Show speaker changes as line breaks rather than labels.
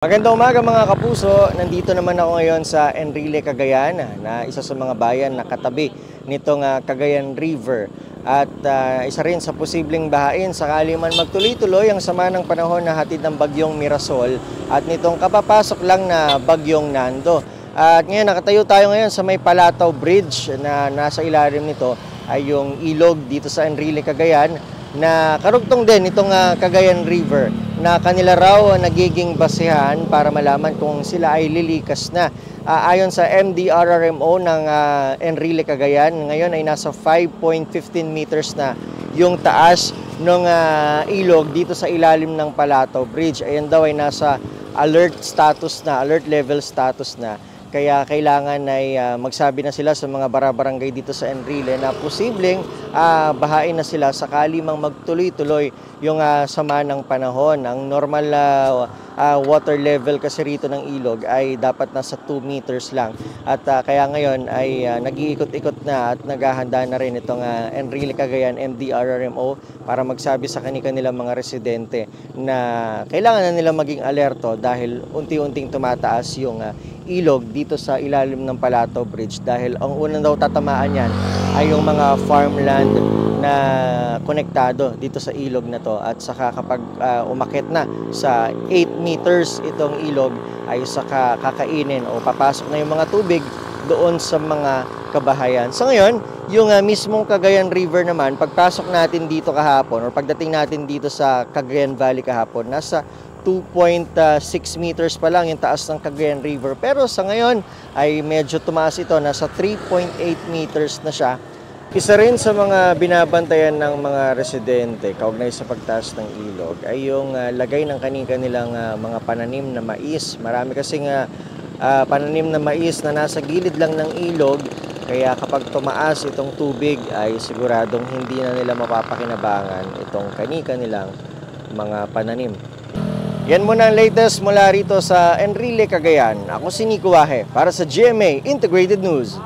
Magandang umaga mga kapuso, nandito naman ako ngayon sa Enrile, Cagayan na isa sa mga bayan na katabi nitong Cagayan River at isa rin sa posibleng bahain sakali man magtuloy-tuloy ang sama ng panahon na hatid ng bagyong Mirasol at nitong kapapasok lang na bagyong Nando. At ngayon nakatayo tayo ngayon sa may Palataw Bridge na nasa ilalim nito ay yung ilog dito sa Enrile, Cagayan na karugtong din itong Cagayan River na kanila raw nagiging basehan para malaman kung sila ay lilikas na. Ayon sa MDRRMO ng Enrile, Cagayan, ngayon ay nasa 5.15 meters na yung taas ng ilog dito sa ilalim ng Palataw Bridge. Ayan daw ay nasa alert status na, alert level status na. Kaya kailangan ay magsabi na sila sa mga barabarangay dito sa Enrile na posibleng bahain na sila sakali mang magtuloy-tuloy yung sama ng panahon. Ang normal water level kasi rito ng ilog ay dapat nasa 2 meters lang. At kaya ngayon ay nag-iikot-ikot na at naghahanda na rin itong Enrile, Cagayan MDRRMO para magsabi sa kanilang mga residente na kailangan na nila maging alerto dahil unti-unting tumataas yung ilog dito sa ilalim ng Palataw Bridge dahil ang unang daw tatamaan yan ay yung mga farmland na konektado dito sa ilog na to at saka kapag umakyat na sa 8 meters itong ilog ay saka kakainin o papasok na yung mga tubig doon sa mga kabahayan. So ngayon, yung mismong Cagayan River naman, pagpasok natin dito kahapon or pagdating natin dito sa Cagayan Valley kahapon, nasa 2.6 meters pa lang yung taas ng Cagayan River. Pero sa ngayon ay medyo tumaas ito, nasa 3.8 meters na siya. Isa rin sa mga binabantayan ng mga residente kaugnay sa pagtaas ng ilog ay yung lagay ng kanilang mga pananim na mais. Marami kasing pananim na mais na nasa gilid lang ng ilog. Kaya kapag tumaas itong tubig ay siguradong hindi na nila mapapakinabangan itong kanilang mga pananim. Yan muna ang latest mula rito sa Enrile, Cagayan. Ako si Nico Wahe para sa GMA Integrated News.